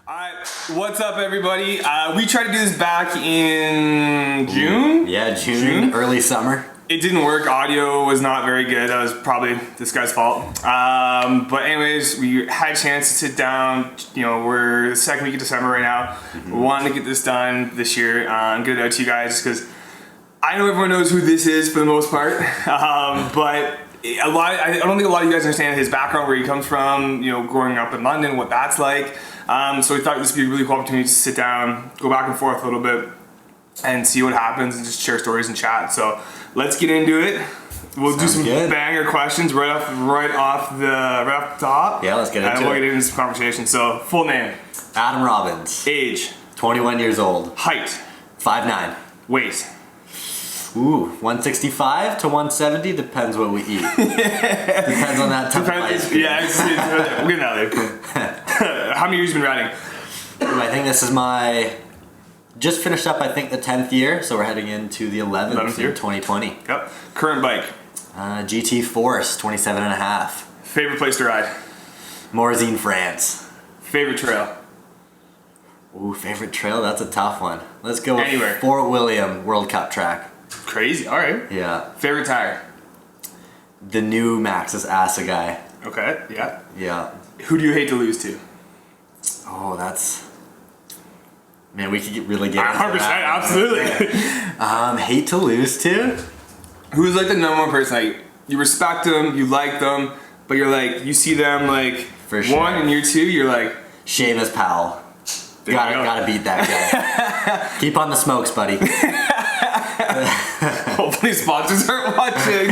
Alright, what's up everybody? We tried to do this back in June? Yeah, June, early summer. It didn't work, audio was not very good, that was probably this guy's fault. But anyways, we had a chance to sit down, we're the second week of December right now. We wanted to get this done this year and get it out to you guys because I know everyone knows who this is for the most part, but I don't think a lot of you guys understand his background, where he comes from, growing up in London, what that's like. So we thought this would be a really cool opportunity to sit down, go back and forth a little bit, and see what happens, and just share stories and chat. So let's get into it. We'll do some banger questions right off the top. Yeah, let's get into it. And we'll get into some conversation. So, full name? Adam Robbins. Age? 21 years old. Height? 5'9". Weight? Ooh, 165 to 170, depends what we eat. Depends on that type of ice cream. Yeah, we'll get out there. How many years have you been riding? I think this is just finished up, I think, the 10th year, so we're heading into the 11th year, 2020. Yep. Current bike? GT Force, 27 and a half. Favorite place to ride? Morzine, France. Favorite trail? Ooh, favorite trail? That's a tough one. Let's go Anywhere. with Fort William World Cup track. Crazy, alright. Yeah. Favorite tire? The new Maxxis Assegai. Okay, yeah. Yeah. Who do you hate to lose to? Oh, that's... Man, we could really get into 100%, that. Absolutely. Hate to lose to? Who's like the number one person, like, you respect them, you like them, but you're like, you see them like, For sure. one and year two, you're like... Seamus Powell. Gotta beat that guy. Keep on the smokes, buddy. Hopefully sponsors aren't watching.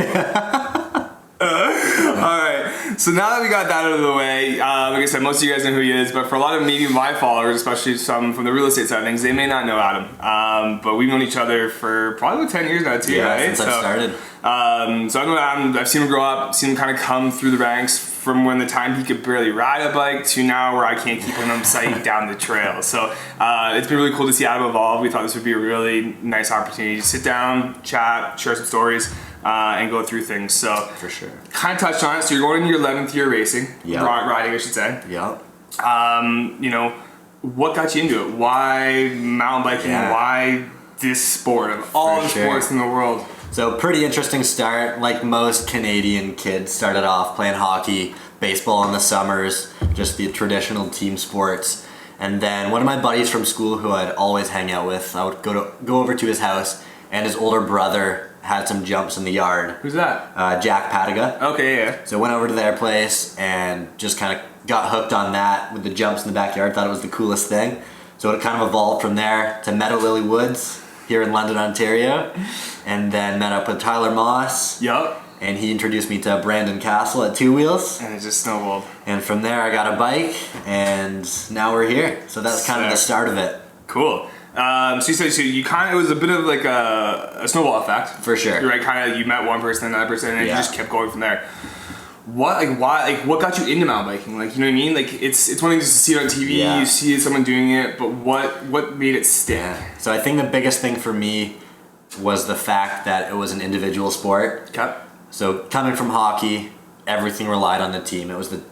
Alright, so now that we got that out of the way, like I said, most of you guys know who he is, but for a lot of maybe my followers, especially some from the real estate side of things, they may not know Adam. But we've known each other for probably about 10 years now too, right? Since I started. So I know Adam, I've seen him grow up, seen him kind of come through the ranks from when the time he could barely ride a bike to now where I can't keep him on sight down the trail. So it's been really cool to see Adam evolve. We thought this would be a really nice opportunity to sit down, chat, share some stories, and go through things. So For sure. Kind of touched on it. So you're going into your 11th year racing, Yep. riding I should say. Yep. What got you into it? Why mountain biking? Yeah. Why this sport of all the sports in the world? So pretty interesting start. Like most Canadian kids, started off playing hockey, baseball in the summers, just the traditional team sports. And then one of my buddies from school who I'd always hang out with, I would go over to his house, and his older brother had some jumps in the yard. Who's that? Jack Pataga. Okay, yeah. So went over to their place and just kind of got hooked on that with the jumps in the backyard. Thought it was the coolest thing. So it kind of evolved from there to Meadow Lily Woods here in London, Ontario. And then met up with Tyler Moss. Yup. And he introduced me to Brandon Castle at Two Wheels. And it just snowballed. And from there I got a bike, and now we're here. So that's kind of the start of it. Cool. So you said it was a bit of like a snowball effect. For sure. You're right, kind of you met one person, another person, and then you just kept going from there. What got you into mountain biking? Like, you know what I mean? Like, it's one thing just to see it on TV, you see someone doing it, but what made it stick? Yeah. So I think the biggest thing for me was the fact that it was an individual sport. Okay. So coming from hockey, everything relied on the team. It was the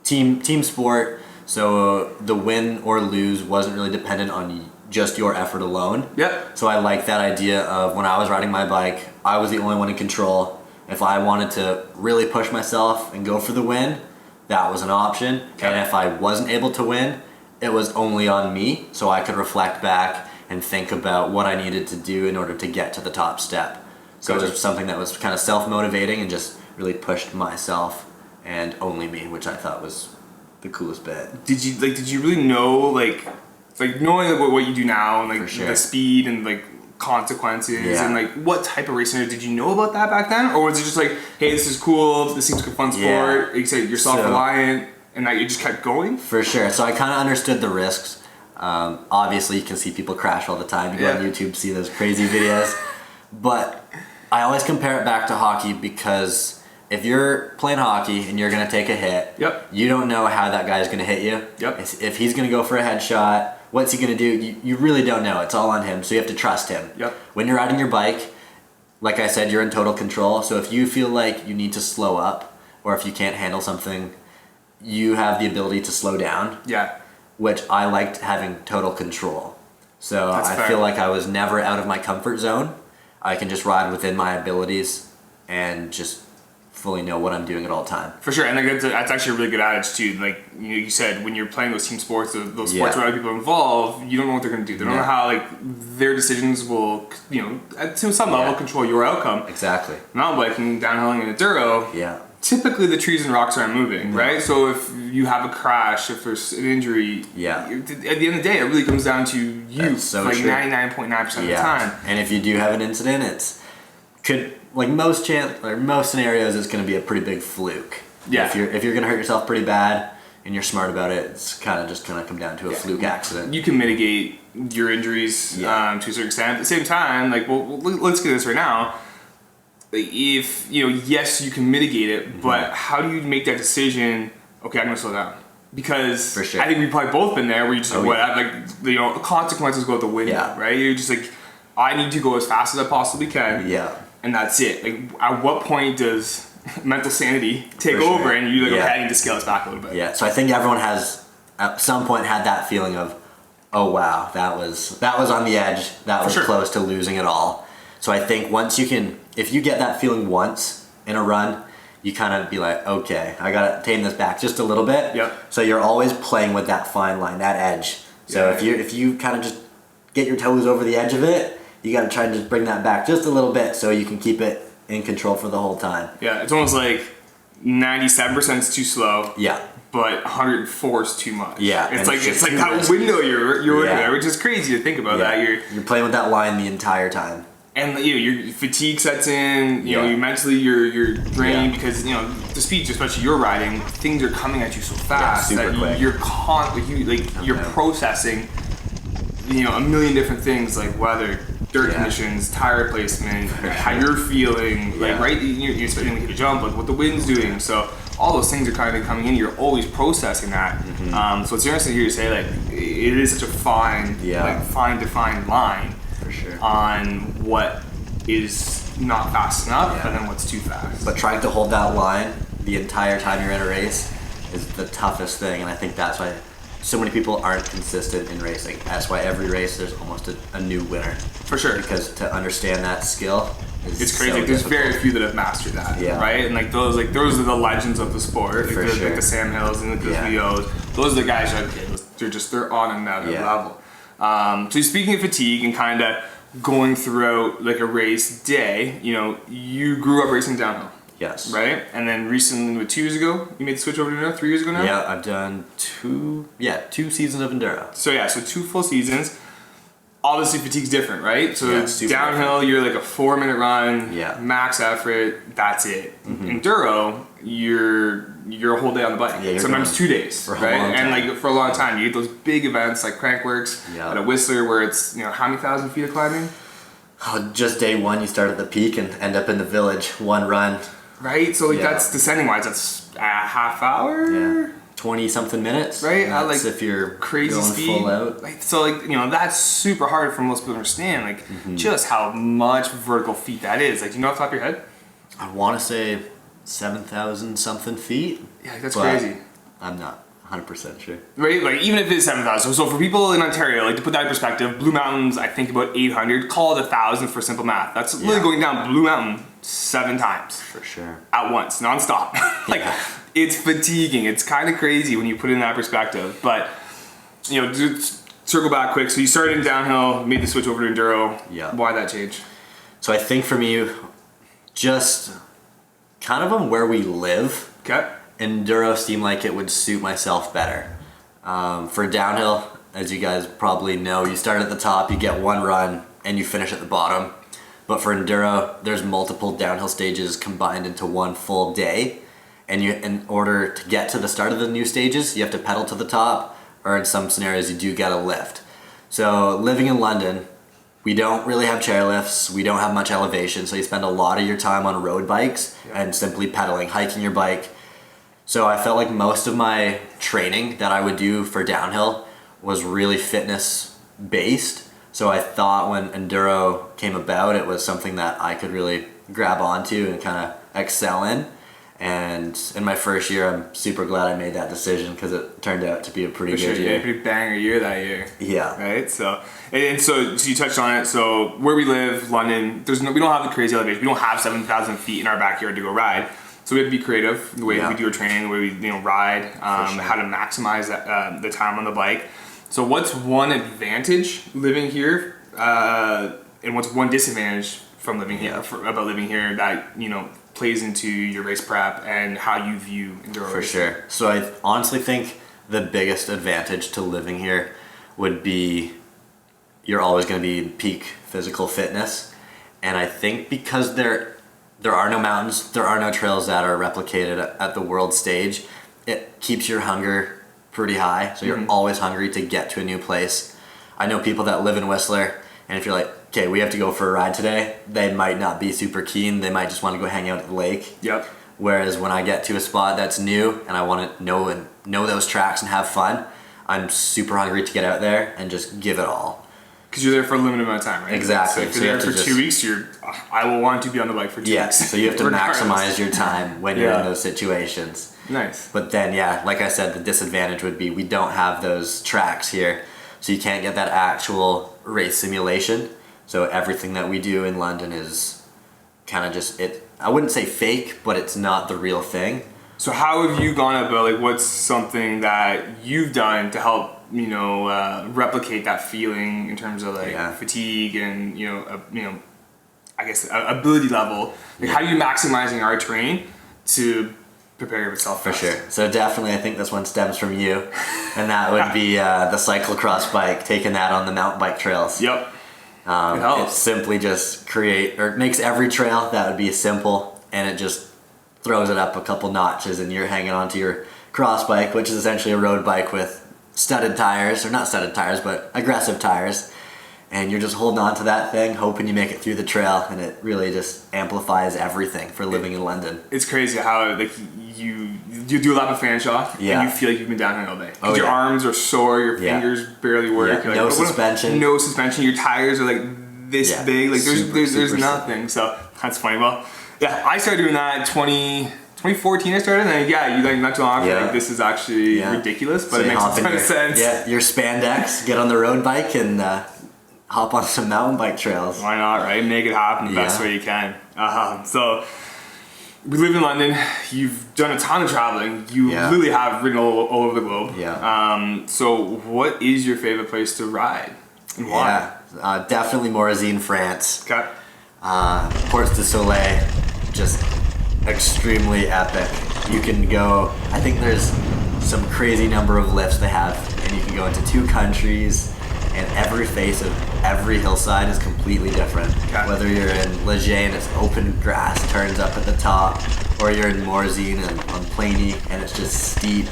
team sport, so the win or lose wasn't really dependent on just your effort alone. Yep. So I like that idea of when I was riding my bike, I was the only one in control. If I wanted to really push myself and go for the win, that was an option. Okay. And if I wasn't able to win, it was only on me, so I could reflect back and think about what I needed to do in order to get to the top step. So it was something that was kind of self-motivating and just really pushed myself and only me, which I thought was the coolest bit. Did you really know like knowing what you do now and like the speed and like consequences and like what type of racing did you know about that back then, or was it just like, hey, this is cool, this seems like a fun sport, like you said, you're self-reliant, and that you just kept going? For sure. So I kind of understood the risks. Obviously you can see people crash all the time. You go on YouTube, see those crazy videos, but I always compare it back to hockey, because if you're playing hockey and you're going to take a hit, you don't know how that guy's going to hit you. If he's going to go for a headshot, what's he going to do? You really don't know. It's all on him, so you have to trust him. When you're riding your bike, like I said, you're in total control. So if you feel like you need to slow up, or if you can't handle something, you have the ability to slow down. which I liked having total control. So That's I fair. feel like I was never out of my comfort zone. I can just ride within my abilities and just fully know what I'm doing at all time. For sure, and like that's actually a really good adage too. Like you said, when you're playing those team sports, those sports where other people are involved, you don't know what they're going to do. They don't know how like their decisions will, to some level, control your outcome. Exactly. Mountain biking, downhilling, and enduro. Typically, the trees and rocks aren't moving, right? So if you have a crash, if there's an injury, at the end of the day, it really comes down to you, like 99.9% of the time. And if you do have an incident, most scenarios, it's going to be a pretty big fluke. Yeah. If you're going to hurt yourself pretty bad and you're smart about it, it's kind of just going to come down to a fluke accident. You can mitigate your injuries to a certain extent. At the same time, let's get this right now. If yes, you can mitigate it, but how do you make that decision? Okay, I'm gonna slow down because I think we've probably both been there where you just consequences go out the window, right? You're just like, I need to go as fast as I possibly can, and that's it. Like, at what point does mental sanity take over and you okay, I need to scale this back a little bit? So I think everyone has at some point had that feeling of, oh wow, that was on the edge, that was close to losing it all. So I think if you get that feeling once in a run, you kind of be like, okay, I gotta tame this back just a little bit. So you're always playing with that fine line, that edge. So if you kind of just get your toes over the edge of it, you gotta try and just bring that back just a little bit so you can keep it in control for the whole time. It's almost like 97% is too slow. But 104 is too much. It's like that window you're working at, which is crazy to think about. That you're playing with that line the entire time. And your fatigue sets in. You mentally you're drained because the speed, especially you're riding, things are coming at you so fast that quick. You're processing a million different things like weather, dirt conditions, tire placement, how you're feeling, right? You're expecting to hit a jump, like what the wind's doing. So all those things are kind of coming in. You're always processing that. So it's interesting to hear you say it is such a fine defined line. For sure. On what is not fast enough and then what's too fast. But trying to hold that line the entire time you're in a race is the toughest thing, and I think that's why so many people aren't consistent in racing. That's why every race there's almost a new winner. For sure. Because to understand that skill it's crazy. There's very few that have mastered that, right? And those are the legends of the sport. Like the Sam Hills and the Leos. Those are the guys they're on another level. So speaking of fatigue and kind of going throughout like a race day, you grew up racing downhill. Yes. Right? And then recently, 2 years ago, you made the switch over to Enduro, 3 years ago now? Yeah, I've done two seasons of Enduro. So 2 full seasons. Obviously fatigue's different, right? So downhill, different. you're like a 4-minute run, max effort, that's it. Enduro, you're a whole day on the bike. Sometimes 2 days, right? And for a long time, you get those big events like Crankworks at a Whistler where it's how many thousand feet of climbing? Just day one, you start at the peak and end up in the village, one run. Right, so that's descending wise, that's a half hour. 20 something minutes, right? That's if you're crazy going speed. full out. That's super hard for most people to understand. Just how much vertical feet that is. Do you know off the top of your head? I want to say 7,000 something feet. Yeah, that's crazy. I'm not 100% sure. Right, even if it's 7,000. So for people in Ontario, to put that in perspective, Blue Mountain's I think about 800. Call it 1,000 for simple math. That's literally going down Blue Mountain 7 times. For sure. At once, nonstop. It's fatiguing. It's kind of crazy when you put it in that perspective. But, just circle back quick. So you started in downhill, made the switch over to Enduro. Yeah. Why that change? So I think for me, just kind of on where we live, Enduro seemed like it would suit myself better. For downhill, as you guys probably know, you start at the top, you get one run, and you finish at the bottom. But for Enduro, there's multiple downhill stages combined into one full day. And in order to get to the start of the new stages, you have to pedal to the top, or in some scenarios, you do get a lift. So living in London, we don't really have chairlifts, we don't have much elevation, so you spend a lot of your time on road bikes and simply pedaling, hiking your bike. So I felt like most of my training that I would do for downhill was really fitness based. So I thought when Enduro came about, it was something that I could really grab onto and kind of excel in. And in my first year, I'm super glad I made that decision because it turned out to be a pretty good year. Yeah, pretty banger year that year. Yeah. Right. So you touched on it. So where we live, London, we don't have the crazy elevation. We don't have 7,000 feet in our backyard to go ride. So we have to be creative the way we do our training, the way we ride, how to maximize that, the time on the bike. So what's one advantage living here, and what's one disadvantage from living here about living here that plays into your race prep and how you view enduro For racing? sure. So I honestly think the biggest advantage to living here would be you're always going to be in peak physical fitness. And I think because there are no mountains, there are no trails that are replicated at the world stage, it keeps your hunger pretty high. So you're always hungry to get to a new place. I know people that live in Whistler, and if you're like, okay, we have to go for a ride today, they might not be super keen. They might just want to go hang out at the lake. Yep. Whereas when I get to a spot that's new and I want to know those tracks and have fun, I'm super hungry to get out there and just give it all. Because you're there for a limited amount of time, right? Exactly. So if you're there for 2 weeks, I will want to be on the bike for 2 weeks. Yes, so you have to maximize your time when you're in those situations. Nice. But then, like I said, the disadvantage would be we don't have those tracks here. So you can't get that actual race simulation. So everything that we do in London is kind of just I wouldn't say fake, but it's not the real thing. So how have you gone about, what's something that you've done to help, replicate that feeling in terms of fatigue and, I guess ability level? How are you maximizing our training to prepare yourself for sure? So definitely, I think this one stems from you, and that would be the cyclocross bike, taking that on the mountain bike trails. Yep. It simply just makes every trail that would be simple, and it just throws it up a couple notches, and you're hanging onto your cross bike, which is essentially a road bike with studded tires, or not studded tires, but aggressive tires. And you're just holding on to that thing, hoping you make it through the trail, and it really just amplifies everything for living in London. It's crazy how you do a lap of fan shot, and you feel like you've been down here all day. Because your arms are sore, your fingers barely work. No suspension. No suspension. Your tires are this big. There's nothing. So that's funny. Well, I started doing that 2014 I started, and you not too long after, this is actually ridiculous, but it makes a ton of sense. Yeah, your spandex, get on the road bike, and hop on some mountain bike trails. Why not, right? Make it happen the best way you can. So we live in London. You've done a ton of traveling. You really have ridden all over the globe. So what is your favorite place to ride, and why? Definitely Morzine, France. Okay. Portes du Soleil, just extremely epic. You can go, I think there's some crazy number of lifts they have, and you can go into 2 countries, and every face of every hillside is completely different. Okay. Whether you're in Leger and it's open grass, turns up at the top, or you're in Morzine and on Planey and it's just steep,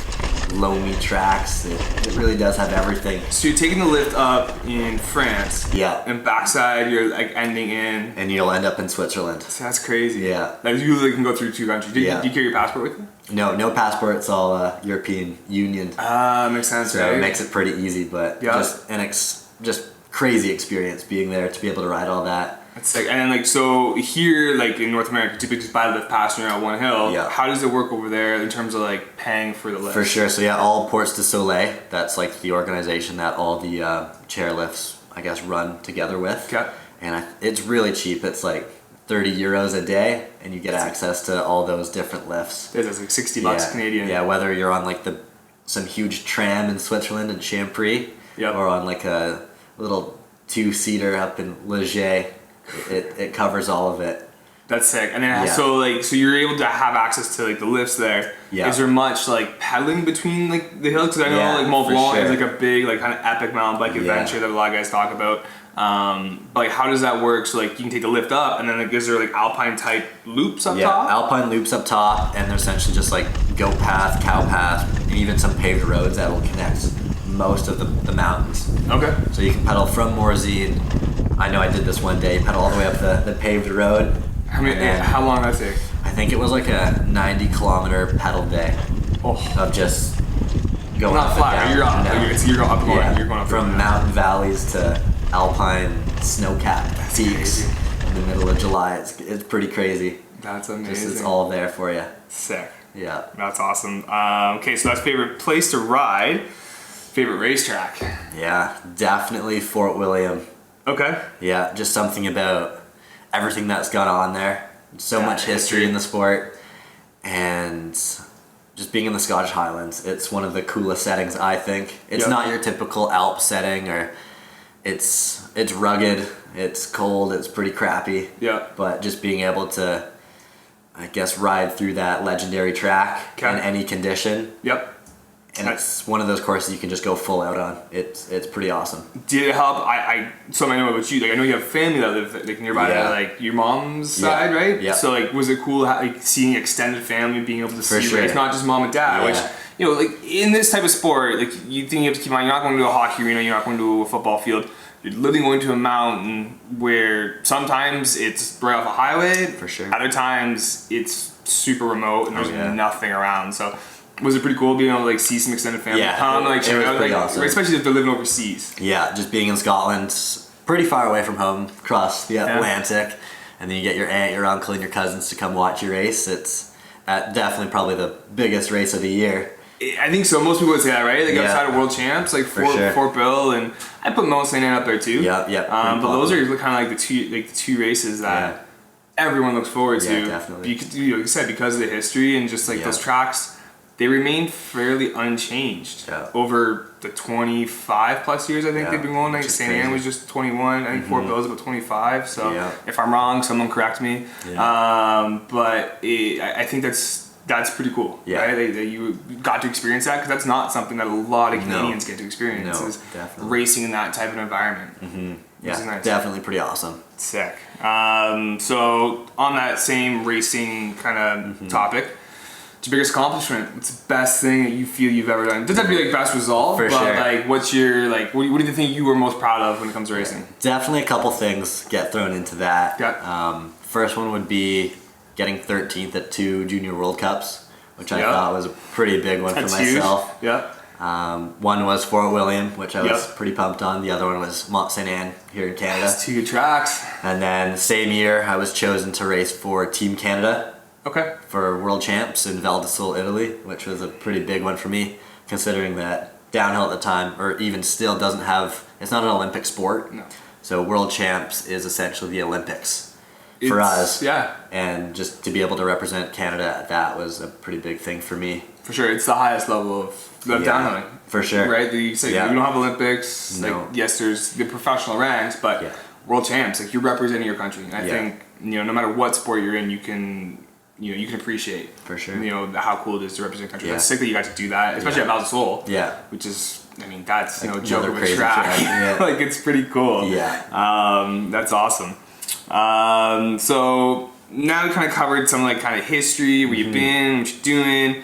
loamy tracks. It really does have everything. So you're taking the lift up in France. Yeah. And backside you're ending in. And you'll end up in Switzerland. So that's crazy. Yeah. You really can go through 2 countries. Do you carry your passport with you? No passport. It's all European Union. Makes sense. So it makes it pretty easy, but just crazy experience being there to be able to ride all that. That's sick. And then so here in North America, typically just buy the lift pass and you're at one hill. Yeah. How does it work over there in terms of paying for the lift? For sure. So all Portes du Soleil, that's the organization that all the chairlifts, I guess, run together with. Okay. And it's really cheap. It's 30 euros a day, and you get access to all those different lifts. That's $60 Canadian. Yeah, whether you're on some huge tram in Switzerland and Champry, or on a little 2-seater up in Leger, it covers all of it. That's sick. And then so you're able to have access to the lifts there. Yeah. Is there much pedaling between the hills? Because I know Mont Blanc is a big kind of epic mountain bike adventure that a lot of guys talk about. But how does that work? So you can take the lift up, and then is there alpine type loops up top? Yeah, alpine loops up top, and they're essentially just goat path, cow path, and even some paved roads that will connect most of the mountains. Okay. So you can pedal from Morzine. I know I did this one day. Pedal all the way up the paved road. How long did that take? I think it was a 90-kilometer pedal day of just going not up flat, and down. You're up. No. You're going up. You're going up from mountain valleys to alpine snow-capped peaks in the middle of July. It's pretty crazy. That's amazing. Just, it's all there for you. Sick. Yeah. That's awesome. Okay, so that's favorite place to ride. Favorite racetrack? Yeah, definitely Fort William. Okay. Yeah, just something about everything that's gone on there. So much history in the sport. And just being in the Scottish Highlands, it's one of the coolest settings, I think. It's not your typical Alp setting, or it's rugged, it's cold, it's pretty crappy. Yeah. But just being able to, I guess, ride through that legendary track in any condition. Yep. And it's one of those courses you can just go full out on. It's pretty awesome. Did it help? So I know about you. Like, I know you have family that live like nearby. Yeah. Like your mom's side, right? Yeah. So like, was it cool like seeing extended family, being able to see sure. race, not just mom and dad? Yeah. Which like in this type of sport, like you think you have to keep in mind, you're not going to a hockey arena, you're not going to a football field. You're literally going to a mountain where sometimes it's right off a highway. For sure. Other times it's super remote and there's nothing around. So. Was it pretty cool being able to like see some extended family? Yeah, check it out, pretty awesome. Especially if they're living overseas. Yeah, just being in Scotland, pretty far away from home, across the Atlantic, and then you get your aunt, your uncle, and your cousins to come watch your race. It's definitely probably the biggest race of the year. I think so. Most people would say that, right? Like outside of World Champs, like Fort Bill, and I put Mount St. Anne up there too. Yeah. But those are kind of like the two races that everyone looks forward to. Yeah, definitely. Like you said, because of the history and just like those tracks. They remain fairly unchanged over the 25 plus years. I think they've been going. Like St. Anne was just 21. I think Fort Bill is about 25. So if I'm wrong, someone correct me. Yeah. But I think that's pretty cool. Yeah. Right? That you got to experience that, because that's not something that a lot of Canadians get to experience. No, is definitely. racing in that type of environment. Mm-hmm. Yeah, nice. definitely pretty awesome. Sick. So on that same racing kind of topic. What's your biggest accomplishment? What's the best thing that you feel you've ever done? It doesn't have to be like best result, but like what's your what do you think you were most proud of when it comes to racing? Definitely a couple things get thrown into that. Yeah. First one would be getting 13th at 2 Junior World Cups, which I thought was a pretty big one for myself. Huge. Yeah. One was Fort William, which I was pretty pumped on. The other one was Mont St. Anne here in Canada. That's 2 good tracks. And then same year, I was chosen to race for Team Canada. Okay. For World Champs in Val di Sole, Italy, which was a pretty big one for me, considering that downhill at the time, or even still, it's not an Olympic sport. No. So World Champs is essentially the Olympics for us. Yeah. And just to be able to represent Canada at that was a pretty big thing for me. For sure. It's the highest level of downhilling. For sure. Right? You say you don't have Olympics. No. Like, yes, there's the professional ranks, but World Champs, like you're representing your country. And I think, no matter what sport you're in, you can appreciate for sure how cool it is to represent country. That's sick that you got to do that, especially at Val di Sole. Yeah, which is that's joke of a track. Like it's pretty cool. Yeah, that's awesome. So now we kind of covered some kind of history, where you've been, what you're doing.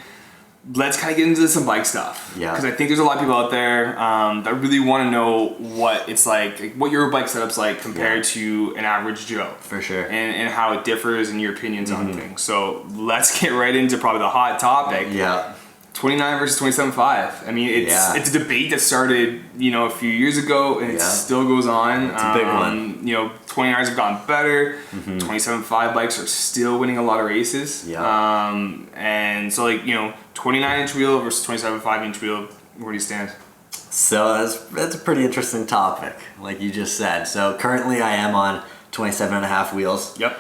Let's kind of get into some bike stuff. Yeah. Because I think there's a lot of people out there that really want to know what it's like what your bike setup's like compared to an average Joe. For sure. And how it differs and your opinions on things. So let's get right into probably the hot topic. Yeah. 29 versus 27.5. I mean, it's a debate that started, a few years ago, and it still goes on. It's a big one. 29s have gotten better. 27.5 bikes are still winning a lot of races. Yeah. And so 29-inch wheel versus 27.5-inch wheel, where do you stand? So that's a pretty interesting topic, like you just said. So currently I am on 27.5 wheels. Yep.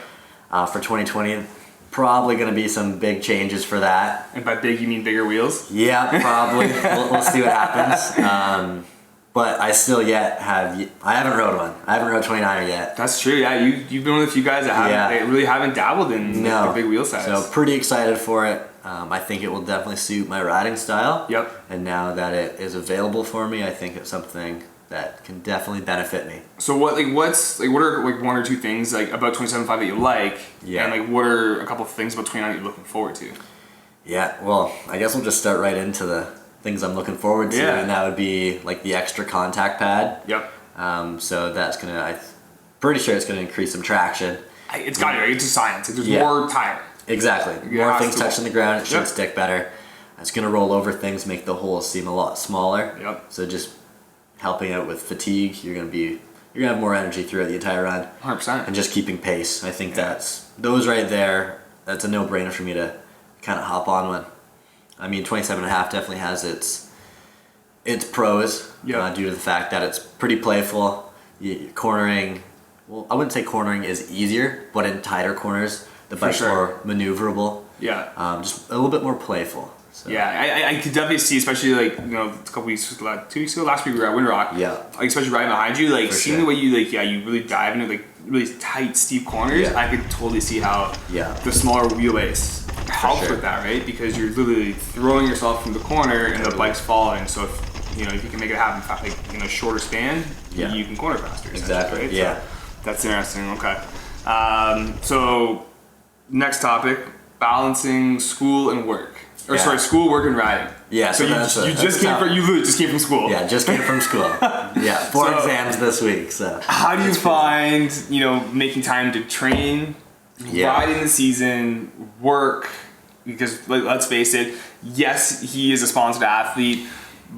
For 2020. Probably going to be some big changes for that. And by big, you mean bigger wheels? Yeah, probably. we'll see what happens. But I still I haven't rode one. I haven't rode 29er yet. That's true. Yeah, you've been one of the few guys that really haven't dabbled in the big wheel size. So pretty excited for it. I think it will definitely suit my riding style. Yep. And now that it is available for me, I think it's something that can definitely benefit me. So what are one or two things about 27.5 that you like? Yeah. And what are a couple of things about 29 that you're looking forward to? Yeah. Well, I guess we'll just start right into the things I'm looking forward to, and that would be the extra contact pad. Yep. So that's I'm pretty sure it's gonna increase some traction. It's got to. It's a science. There's more tire. Exactly. More things touching the ground. It should stick better. It's gonna roll over things, make the holes seem a lot smaller. Yep. So just helping out with fatigue, you're gonna have more energy throughout the entire run. 100%. And just keeping pace. I think those right there that's a no-brainer for me to kind of hop on one. I mean, 27.5 definitely has its pros due to the fact that it's pretty playful. Cornering, well, I wouldn't say cornering is easier, but in tighter corners, the bike's more maneuverable. Yeah. Just a little bit more playful. So. Yeah, I could definitely see, especially like, you know, a couple weeks, 2 weeks ago, last week we were at Windrock. Yeah. Like, especially riding behind you, like seeing the way you you really dive into like really tight, steep corners. Yeah. I could totally see how the smaller wheelbase helps with that, right? Because you're literally throwing yourself from the corner and the bike's following. So if you can make it happen like in a shorter span, you can corner faster. Exactly. Right? Yeah. So that's interesting. Okay. So next topic: balancing school and work. Or sorry, school, work, and riding. Yeah, so you literally just came from school. Yeah, just came from school. Yeah, 4 exams this week. So how do you find making time to train, riding the season, work? Because let's face it, yes, he is a sponsored athlete,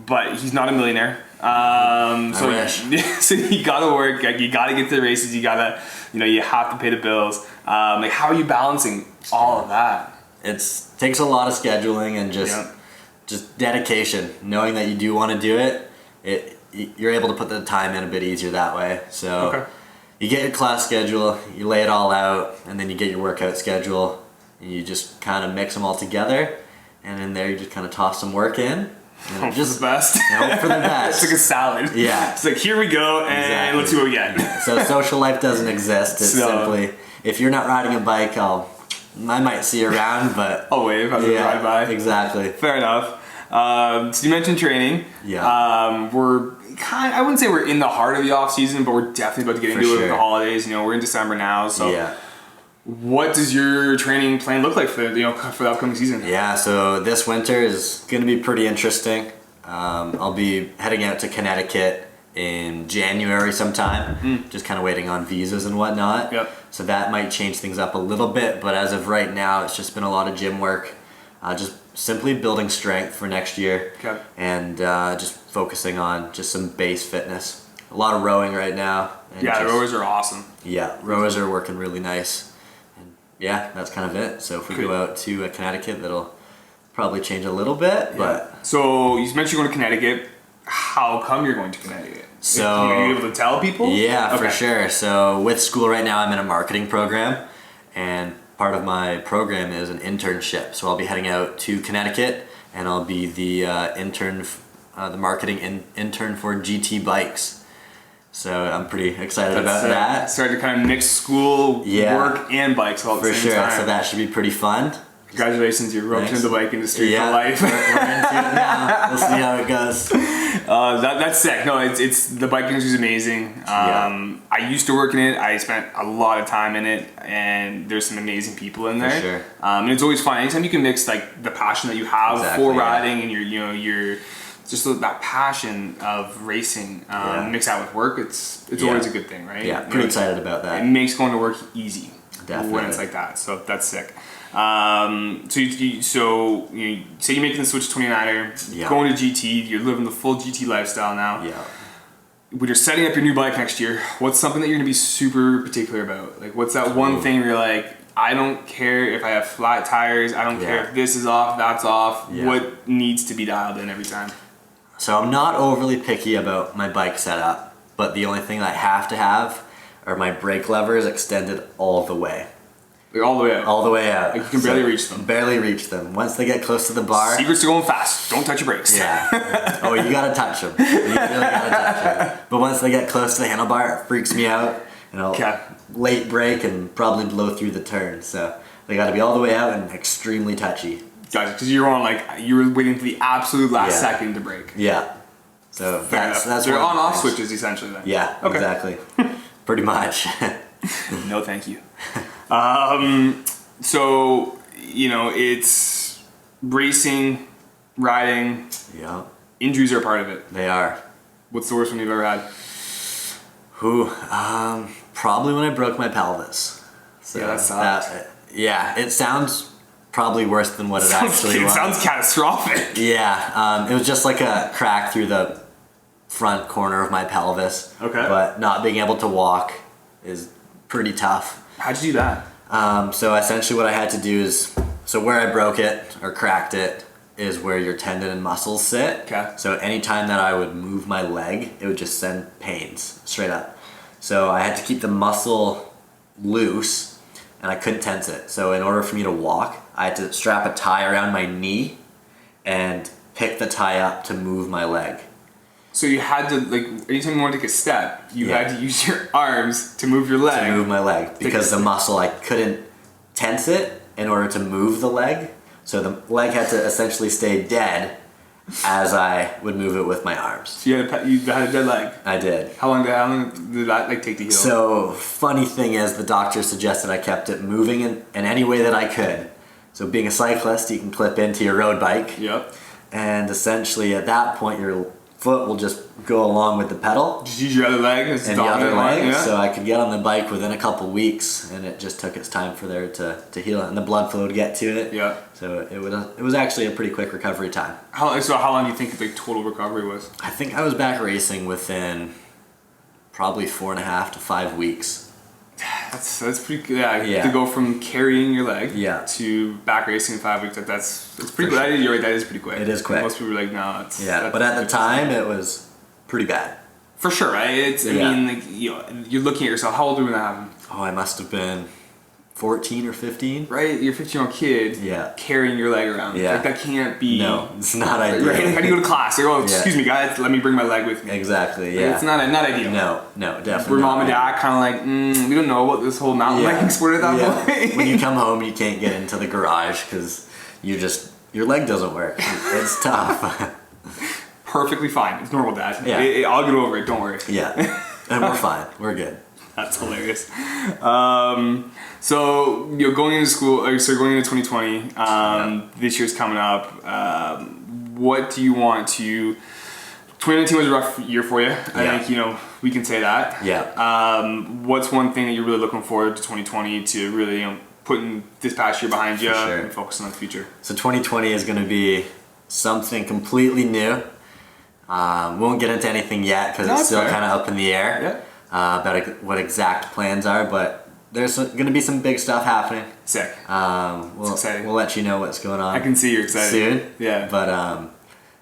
but he's not a millionaire. I wish. So you gotta work. You gotta get to the races. You gotta, you have to pay the bills. Like, how are you balancing all of that? It takes a lot of scheduling and just dedication. Knowing that you do want to do it, you're able to put the time in a bit easier that way. So you get your class schedule, you lay it all out, and then you get your workout schedule, and you just kind of mix them all together. And in there, you just kind of toss some work in. Hope for the best. Hope for the best. It's like a salad. Yeah. It's like, here we go, and let's see what we get. So social life doesn't exist. It's simply, if you're not riding a bike, I might see you around, but I'll wave as I ride by. Exactly. Fair enough. So you mentioned training. Yeah. I wouldn't say we're in the heart of the off season, but we're definitely about to get into it with the holidays. We're in December now, so what does your training plan look like for the upcoming season? Yeah. So this winter is going to be pretty interesting. I'll be heading out to Connecticut in January sometime, just kind of waiting on visas and whatnot. Yep. So that might change things up a little bit, but as of right now, it's just been a lot of gym work, just simply building strength for next year, and just focusing on just some base fitness. A lot of rowing right now. And the rowers are awesome. Yeah, rowers are working really nice. And that's kind of it. So if we go out to Connecticut, that'll probably change a little bit. But so you mentioned you're going to Connecticut. How come you're going to Connecticut? So are you able to tell people? Yeah, for sure. So with school right now, I'm in a marketing program, and part of my program is an internship. So I'll be heading out to Connecticut, and I'll be the marketing intern for GT Bikes. So I'm pretty excited about that. Starting to kind of mix school, work, and bikes all at the same time. So that should be pretty fun. Congratulations, you're roped into the bike industry for life. We're into it now. We'll see how it goes. That's sick. No, it's the bike industry is amazing. I used to work in it. I spent a lot of time in it, and there's some amazing people in there. For sure. And it's always fun. Anytime you can mix like the passion that you have for riding and your just that passion of racing, mix out with work. It's always a good thing, right? Yeah, pretty excited about that. It makes going to work easy. Definitely. When it's like that. So that's sick. So you say you're making the switch to 29er, going to GT, you're living the full GT lifestyle now. Yeah. When you're setting up your new bike next year, what's something that you're going to be super particular about? Like, what's that one thing where you're like, I don't care if I have flat tires, I don't care if this is off, that's off, what needs to be dialed in every time? So I'm not overly picky about my bike setup, but the only thing I have to have are my brake levers extended all the way. Like all the way out? All the way out. Like you can barely reach them? Barely reach them. Once they get close to the bar... Secrets to going fast. Don't touch your brakes. Yeah. Oh, you gotta touch them. You really gotta touch them. But once they get close to the handlebar, it freaks me out. And I'll late brake and probably blow through the turn. So they gotta be all the way out and extremely touchy. Gotcha, because you were waiting for the absolute last second to brake. Yeah. So that's they're on-off switches essentially then. Yeah, exactly. Pretty much. No, thank you. So it's racing, riding. Yeah. Injuries are a part of it. They are. What's the worst one you've ever had? Probably when I broke my pelvis. So that sucks. It sounds probably worse than what it actually was. It sounds catastrophic. Yeah, it was just like a crack through the front corner of my pelvis. Okay. But not being able to walk is pretty tough. How'd you do that? So essentially what I had to do is, so where I broke it or cracked it is where your tendon and muscles sit. Okay. So anytime that I would move my leg, it would just send pains straight up. So I had to keep the muscle loose and I couldn't tense it. So in order for me to walk, I had to strap a tie around my knee and pick the tie up to move my leg. So you had to, like, anytime you wanted to take a step, you had to use your arms to move your leg. To move my leg. Because the muscle, I couldn't tense it in order to move the leg. So the leg had to essentially stay dead as I would move it with my arms. So you had a dead leg? I did. How long did that like take to heal? So funny thing is the doctor suggested I kept it moving in any way that I could. So being a cyclist, you can clip into your road bike. Yep. And essentially at that point your foot will just go along with the pedal. Just use your other leg as and the other leg, yeah. So I could get on the bike within a couple weeks, and it just took its time for there to heal, and the blood flow would get to it. Yeah. So it was actually a pretty quick recovery time. How long do you think the total recovery was? I think I was back racing within probably 4.5 to 5 weeks. That's pretty good. Yeah. To go from carrying your leg to back racing in 5 weeks. That's pretty good. You're right. That is pretty quick. It is quick. Most people are like, no, it's but at the time it was pretty bad. For sure, right? I mean, like, you're looking at yourself. How old were you when that happened? Oh, I must have been 14 or 15. Right, you're a 15-year-old kid carrying your leg around. Yeah. Like, that can't be... No, it's not ideal. Right? How do you go to class? You're going, excuse me, guys, let me bring my leg with me. Exactly, Like, it's not ideal. No, definitely Where mom and dad kind of like, we don't know about this whole mountain biking sport at that point. When you come home, you can't get into the garage because your leg doesn't work. It's tough. Perfectly fine. It's normal, Dad. Yeah. I'll get over it. Don't worry. Yeah. And we're fine. We're good. That's hilarious. So going into school, going into 2020, this year's coming up. What do you want to? 2019 was a rough year for you. I think we can say that. Yeah. What's one thing that you're really looking forward to 2020 to really putting this past year behind you and focusing on the future? So 2020 is going to be something completely new. Won't get into anything yet because it's still kind of up in the air about what exact plans are, but there's going to be some big stuff happening. Sick. It's exciting. We'll let you know what's going on. I can see you're excited. Soon. Yeah. But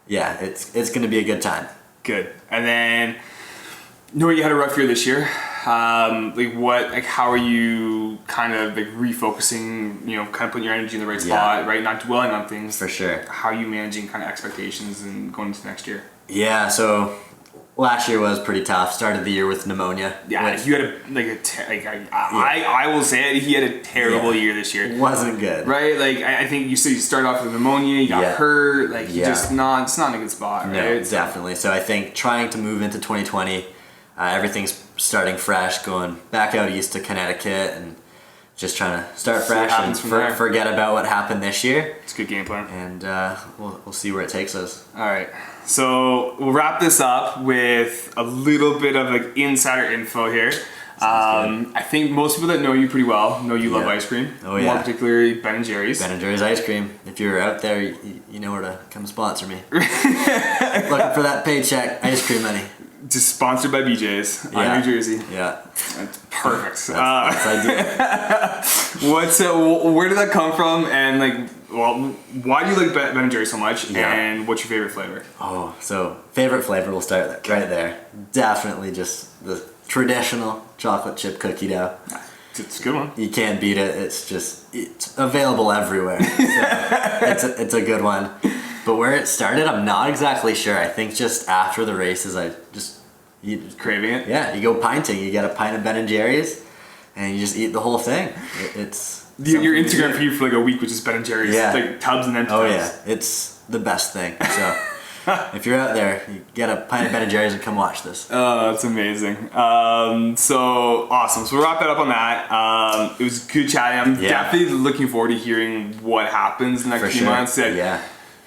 it's going to be a good time. Good. And then, you had a rough year this year. How are you kind of refocusing, kind of putting your energy in the right spot, right? Not dwelling on things. For sure. How are you managing kind of expectations and going into next year? Yeah, so last year was pretty tough. Started the year with pneumonia. Yeah, you had I will say it, he had a terrible year this year. It wasn't good. Right? I think you said you started off with pneumonia, you got hurt, it's just not in a good spot, right? No, definitely. So I think trying to move into 2020, everything's starting fresh, going back out east to Connecticut and just trying to start fresh and forget about what happened this year. It's a good game plan. And we'll see where it takes us. All right. So we'll wrap this up with a little bit of insider info here. I think most people that know you pretty well know you love ice cream. Oh yeah. More particularly Ben & Jerry's. Ben & Jerry's ice cream. If you're out there, you know where to come sponsor me. Looking for that paycheck, ice cream money. Just sponsored by BJ's on New Jersey. Yeah. That's perfect. That's ideal. Where did that come from? And why do you like Ben & Jerry's so much? Yeah. And what's your favorite flavor? Oh, so favorite flavor, we'll start right there. Definitely just the traditional chocolate chip cookie dough. It's a good one. You can't beat it. It's available everywhere. So it's a good one. But where it started, I'm not exactly sure. I think just after the races, I just craving it. Yeah, you go pinting. You get a pint of Ben & Jerry's, and you just eat the whole thing. It's your Instagram feed for a week, which is Ben & Jerry's. Yeah. Tubs and empty tubs. Oh yeah, it's the best thing. So if you're out there, you get a pint of Ben & Jerry's and come watch this. Oh, that's amazing. So awesome. So we'll wrap that up on that. It was good chatting. I'm definitely looking forward to hearing what happens in the next few months.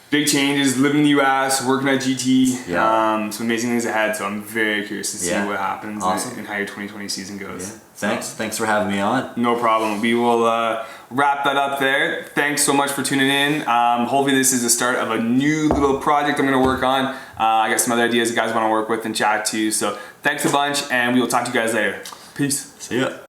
Big changes, living in the US, working at GT, some amazing things ahead, so I'm very curious to see what happens and how your 2020 season goes. Yeah. Thanks for having me on. No problem. We will wrap that up there. Thanks so much for tuning in. Hopefully this is the start of a new little project I'm going to work on. I got some other ideas you guys want to work with and chat to, so thanks a bunch, and we will talk to you guys later. Peace. See ya.